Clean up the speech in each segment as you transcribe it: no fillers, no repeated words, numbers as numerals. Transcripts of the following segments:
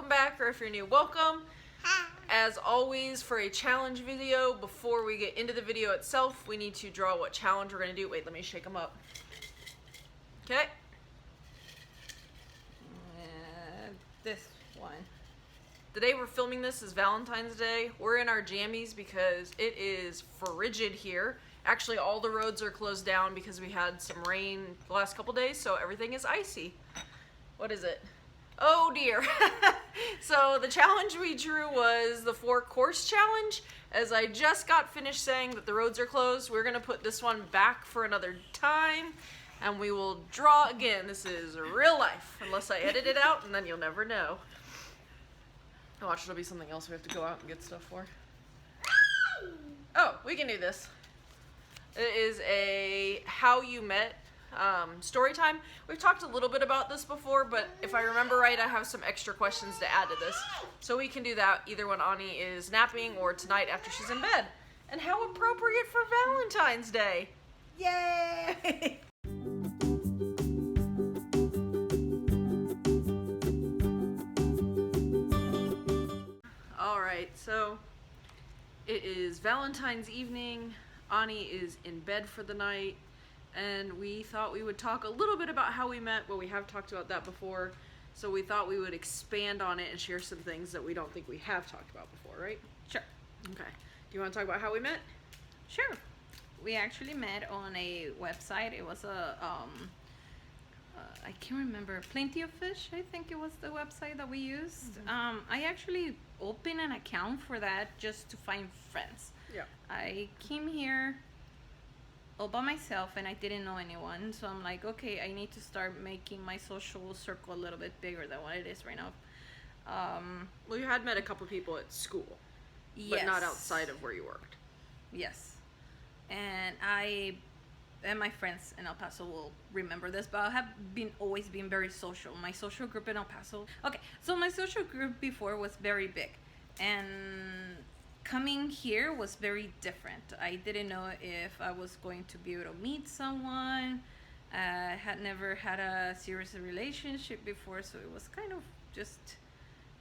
welcome back, or if you're new, welcome. As always, for a challenge video, before we get into the video itself, we need to draw what challenge we're going to do. Wait, let me shake them up. Okay. This one. The day we're filming this is Valentine's Day. We're in our jammies because it is frigid here. Actually, all the roads are closed down because we had some rain the last couple days, so everything is icy. What is it? Oh dear. So the challenge we drew was the 4-course challenge. As I just got finished saying that the roads are closed, we're gonna put this one back for another time and we will draw again. This is real life, unless I edit it out, and then you'll never know. Watch, it'll be something else we have to go out and get stuff for. Oh, we can do this. It is a how you met story time. We've talked a little bit about this before, but if I remember right, I have some extra questions to add to this. So we can do that either when Ani is napping or tonight after she's in bed. And how appropriate for Valentine's Day. Yay! Alright, so it is Valentine's evening. Ani is in bed for the night. And we thought we would talk a little bit about how we met. Well, we have talked about that before. So we thought we would expand on it and share some things that we don't think we have talked about before, right? Sure. Okay. Do you want to talk about how we met? Sure. We actually met on a website. It was a, I can't remember, Plenty of Fish, I think it was the website that we used. Mm-hmm. I actually opened an account for that just to find friends. Yeah. I came here all by myself and I didn't know anyone, so I'm like, okay, I need to start making my social circle a little bit bigger than what it is right now. Well, you had met a couple people at school, Yes. but not outside of where you worked. Yes. And my friends in El Paso will remember this, but I have always been very social. My social group in El Paso. Okay, so my social group before was very big, and coming here was very different. I didn't know if I was going to be able to meet someone. I had never had a serious relationship before, so it was kind of just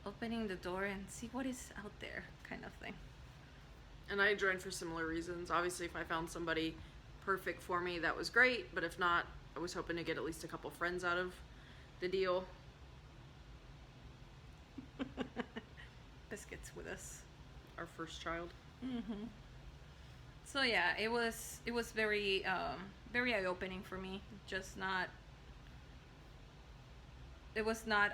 opening the door and see what is out there kind of thing. And I joined for similar reasons. Obviously, if I found somebody perfect for me, that was great. But if not, I was hoping to get at least a couple friends out of the deal. Biscuits with us. Our first child. Mm-hmm. So yeah, it was very very eye-opening for me. Just not. It was not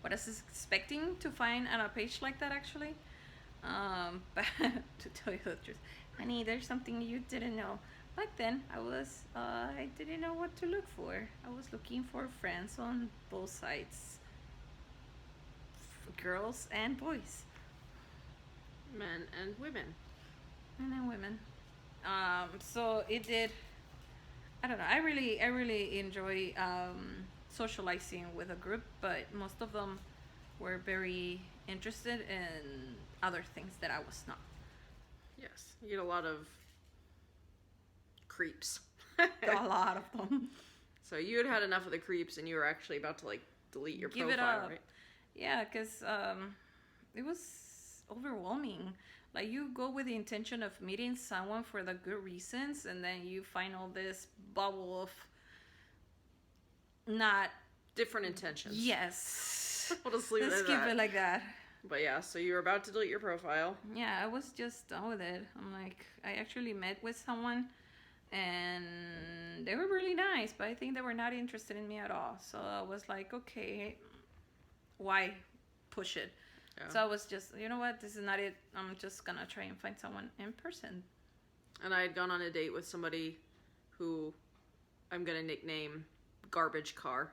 what I was expecting to find on a page like that actually. But to tell you the truth, honey, there's something you didn't know. Back then, I didn't know what to look for. I was looking for friends on both sides, girls and boys. Men and women. Men and women. So it did. I don't know. I really enjoy socializing with a group, but most of them were very interested in other things that I was not. Yes, you get a lot of creeps. A lot of them. So you had had enough of the creeps, and you were actually about to like delete your Give profile, it up. right? Yeah, because it was overwhelming. Like, you go with the intention of meeting someone for the good reasons, and then you find all this bubble of not Different intentions. yes. We'll just leave Let's it keep at that. it like that. But yeah, so you were about to delete your profile. Yeah, I was just done with it. I'm like, I actually met with someone and they were really nice, but I think they were not interested in me at all. So I was like, okay, why push it? Yeah. So I was just, you know what, this is not it. I'm just gonna try and find someone in person. And I had gone on a date with somebody who I'm gonna nickname Garbage Car.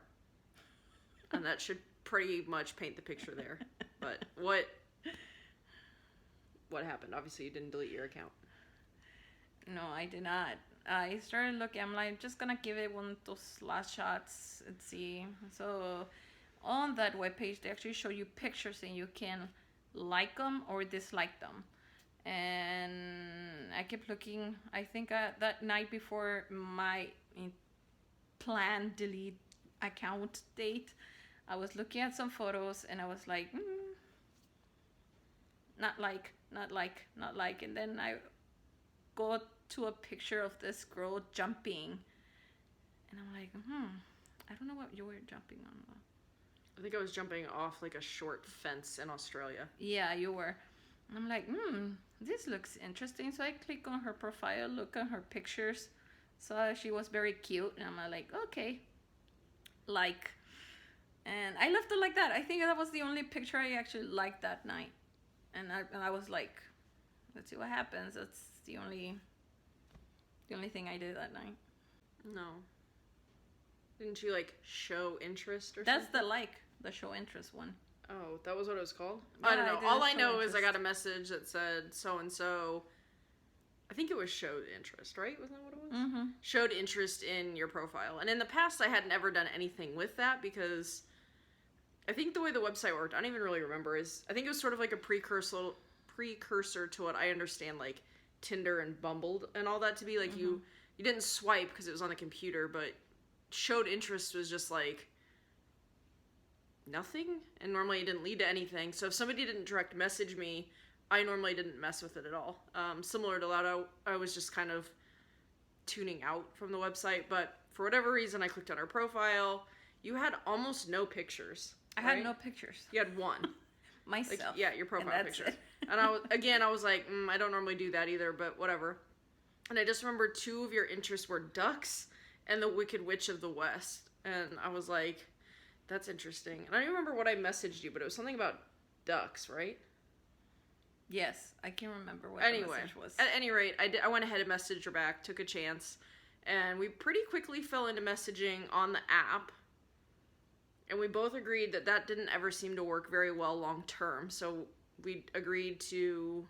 And that should pretty much paint the picture there. But what happened? Obviously you didn't delete your account. No, I did not. I started looking. I'm like, just gonna give it one of those last shots and see. So on that webpage, they actually show you pictures and you can like them or dislike them. And I kept looking. I think that night before my planned delete account date, I was looking at some photos and I was like, not like, not like, not like. And then I go to a picture of this girl jumping. And I'm like, I don't know what you were jumping on. I think I was jumping off like a short fence in Australia. Yeah, you were. And I'm like, this looks interesting. So I click on her profile, look at her pictures. So she was very cute. And I'm like, okay. Like. And I left it like that. I think that was the only picture I actually liked that night. And I was like, let's see what happens. That's the only thing I did that night. No. Didn't you like show interest or That's something? the show interest one. Oh, that was what it was called? Yeah, I don't know. All I know interest. is I got a message that said so-and-so. I think it was showed interest, right? Wasn't that what it was? Mm-hmm. Showed interest in your profile. And in the past, I had never done anything with that because I think the way the website worked, I don't even really remember, is I think it was sort of like a precursor to what I understand like Tinder and Bumble and all that to be. Like you didn't swipe because it was on the computer, but showed interest was just like nothing, and normally it didn't lead to anything. So if somebody didn't direct message me, I normally didn't mess with it at all. Similar to that, I was just kind of tuning out from the website, but for whatever reason I clicked on her profile. You had almost no pictures. I had no pictures. You had one. Myself. Like, yeah, your profile picture. And I was like, I don't normally do that either, but whatever. And I just remember two of your interests were ducks and the Wicked Witch of the West. And I was like, that's interesting. And I don't remember what I messaged you, but it was something about ducks, right? Yes, I can't remember what Anyway, the message was. At any rate, I went ahead and messaged her back, took a chance, and we pretty quickly fell into messaging on the app. And we both agreed that that didn't ever seem to work very well long term. So we agreed to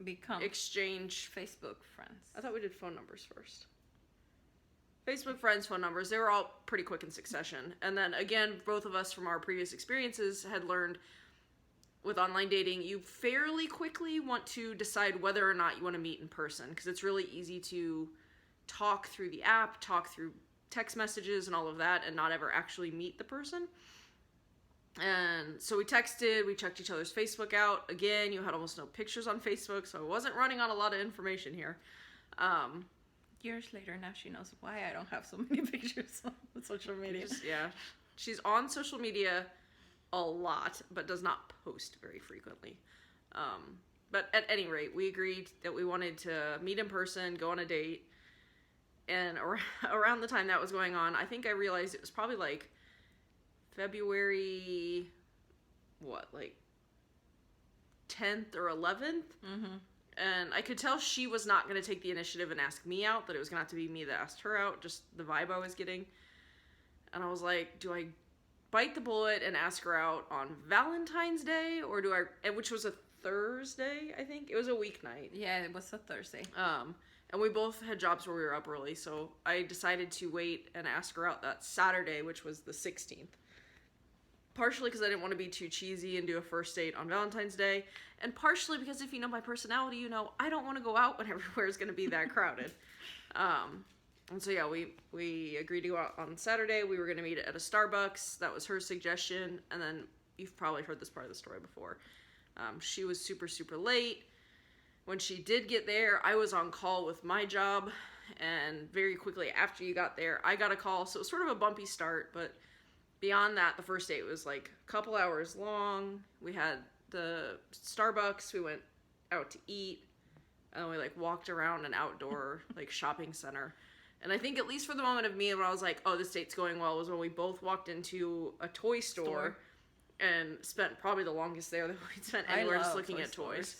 become exchange Facebook friends. I thought we did phone numbers first. Facebook friends, phone numbers, they were all pretty quick in succession. And then again, both of us from our previous experiences had learned with online dating, you fairly quickly want to decide whether or not you want to meet in person, because it's really easy to talk through the app, talk through text messages and all of that, and not ever actually meet the person. And so we texted, we checked each other's Facebook out. Again, you had almost no pictures on Facebook, so I wasn't running on a lot of information here. Years later, now she knows why I don't have so many pictures on social media. Yeah. She's on social media a lot, but does not post very frequently. But at any rate, we agreed that we wanted to meet in person, go on a date. And around the time that was going on, I think I realized it was probably like February, 10th or 11th? Mm-hmm. And I could tell she was not going to take the initiative and ask me out, that it was going to have to be me that asked her out, just the vibe I was getting. And I was like, do I bite the bullet and ask her out on Valentine's Day, or do I, which was a Thursday, I think? It was a weeknight. Yeah, it was a Thursday. And we both had jobs where we were up early, so I decided to wait and ask her out that Saturday, which was the 16th. Partially because I didn't want to be too cheesy and do a first date on Valentine's Day, and partially because if you know my personality, you know I don't want to go out when everywhere is going to be that crowded. And so yeah, we agreed to go out on Saturday. We were going to meet at a Starbucks. That was her suggestion, and then you've probably heard this part of the story before. She was super, super late. When she did get there, I was on call with my job, and very quickly after you got there, I got a call. So it was sort of a bumpy start, but beyond that, the first date was like a couple hours long. We had the Starbucks, we went out to eat, and we like walked around an outdoor like shopping center. And I think at least for the moment of me, when I was like, oh, this date's going well, was when we both walked into a toy store and spent probably the longest there that we'd spent anywhere just looking at toys.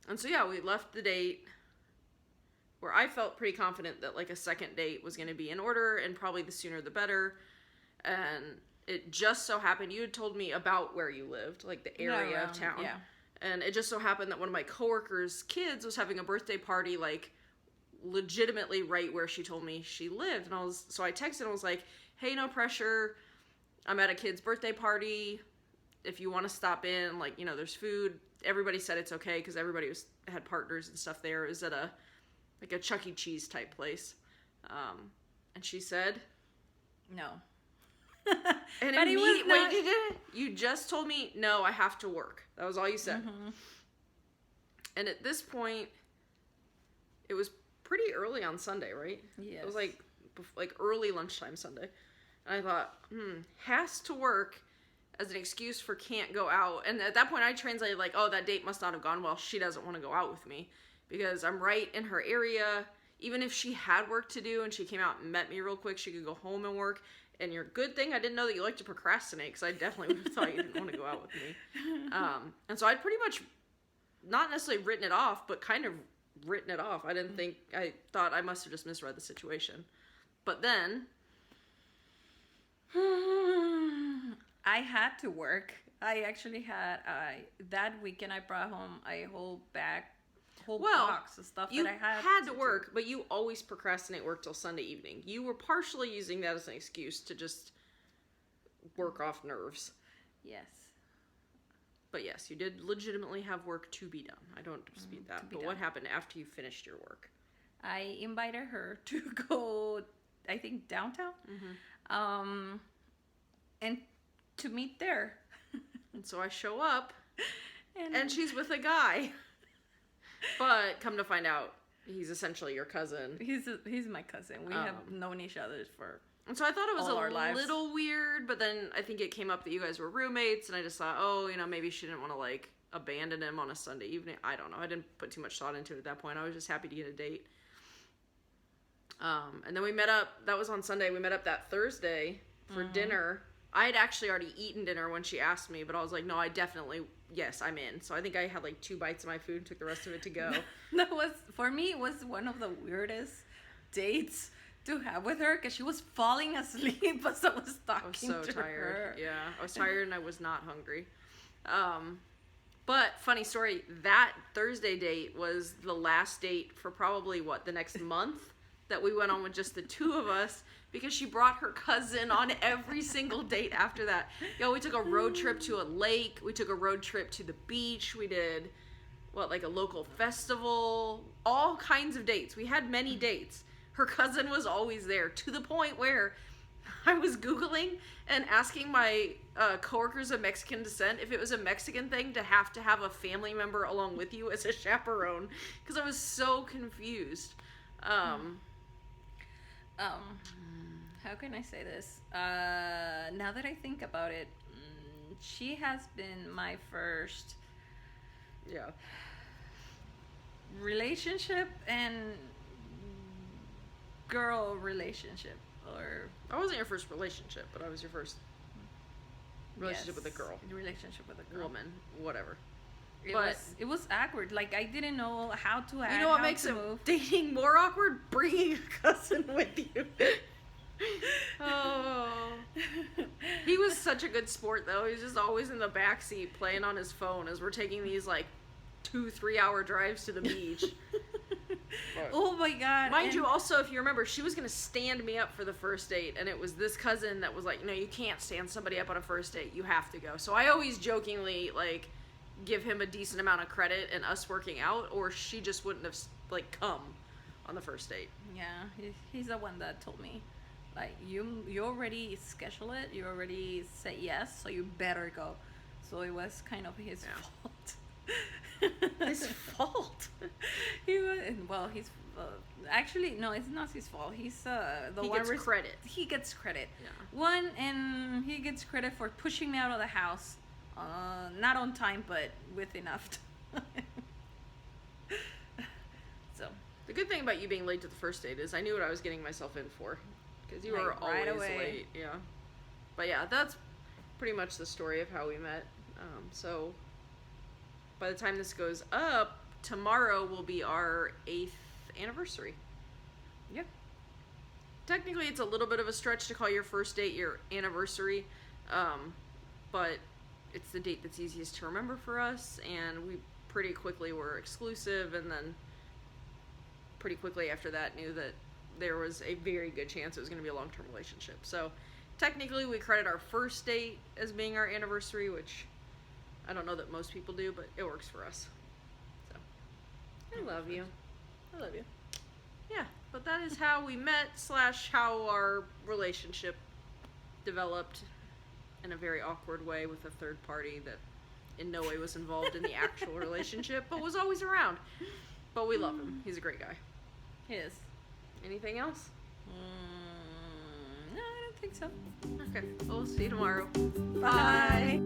And so yeah, we left the date where I felt pretty confident that like a second date was going to be in order, and probably the sooner the better. And it just so happened, you had told me about where you lived, like the area of town. Yeah. And it just so happened that one of my coworkers' kids was having a birthday party, like legitimately right where she told me she lived. And so I texted and was like, hey, no pressure. I'm at a kid's birthday party. If you want to stop in, like, you know, there's food. Everybody said it's okay because everybody had partners and stuff there. It was at a Chuck E. Cheese type place. And she said, no. And But it was not... wait, you just told me, no, I have to work. That was all you said. Mm-hmm. And at this point, it was pretty early on Sunday, right? Yes. It was like early lunchtime Sunday. And I thought, has to work as an excuse for can't go out. And at that point, I translated like, oh, that date must not have gone well. She doesn't want to go out with me because I'm right in her area. Even if she had work to do and she came out and met me real quick, she could go home and work. And your good thing, I didn't know that you like to procrastinate because I definitely would have thought you didn't want to go out with me. And so I'd pretty much not necessarily written it off, but kind of written it off. I thought I must have just misread the situation. But then... I had to work. I actually had, that weekend I brought home a whole box of stuff that I had to work, but you always procrastinate work till Sunday evening. You were partially using that as an excuse to just work off nerves. Yes. But yes, you did legitimately have work to be done. I don't dispute that. But what happened after you finished your work? I invited her to go, I think, downtown. Mm-hmm. And to meet there. And so I show up, and she's with a guy. But come to find out, he's essentially your cousin. He's my cousin. We have known each other for and so I thought it was a little weird, but then I think it came up that you guys were roommates, and I just thought, oh, maybe she didn't want to, like, abandon him on a Sunday evening. I don't know. I didn't put too much thought into it at that point. I was just happy to get a date. And then we met up. That was on Sunday. We met up that Thursday for dinner. I had actually already eaten dinner when she asked me, but I was like, no, yes, I'm in. So I think I had like 2 bites of my food and took the rest of it to go. For me, it was one of the weirdest dates to have with her because she was falling asleep as I was talking to her. I was so tired. Yeah, I was tired and I was not hungry. But funny story, that Thursday date was the last date for probably, the next month that we went on with just the 2 of us. Because she brought her cousin on every single date after that. We took a road trip to a lake. We took a road trip to the beach. We did, like a local festival. All kinds of dates. We had many dates. Her cousin was always there, to the point where I was Googling and asking my coworkers of Mexican descent if it was a Mexican thing to have a family member along with you as a chaperone. Because I was so confused. How can I say this? Now that I think about it, she has been my first relationship and girl relationship. Or I wasn't your first relationship, but I was your first relationship with a girl. Relationship with a girl. Woman, whatever. It was awkward. Like, I didn't know how to act. You know what makes dating more awkward? Bringing a cousin with you. Oh. He was such a good sport, though. He's just always in the backseat playing on his phone as we're taking these, 2-3 hour drives to the beach. Oh my god. Mind you, also, if you remember, she was going to stand me up for the first date, and it was this cousin that was like, no, you can't stand somebody up on a first date. You have to go. So I always jokingly, give him a decent amount of credit in us working out, or she just wouldn't have, come on the first date. Yeah, he's the one that told me, you already schedule it, you already said yes, so you better go. So it was kind of his fault. His fault? He's actually, no, it's not his fault. He's the one gets credit. He gets credit. Yeah. And he gets credit for pushing me out of the house. Not on time, but with enough time. So the good thing about you being late to the first date is I knew what I was getting myself in for, because you were always late. Yeah, but yeah, that's pretty much the story of how we met. So by the time this goes up, tomorrow will be our 8th anniversary. Yeah. Technically, it's a little bit of a stretch to call your first date your anniversary, but it's the date that's easiest to remember for us, and we pretty quickly were exclusive, and then pretty quickly after that knew that there was a very good chance it was going to be a long-term relationship. So technically we credit our first date as being our anniversary, which I don't know that most people do, but it works for us. So I love you. I love you. Yeah, but that is how we met / how our relationship developed in a very awkward way with a third party that in no way was involved in the actual relationship, but was always around. But we love him. He's a great guy. He is. Anything else? No, I don't think so. Okay. Well, we'll see you tomorrow. Bye.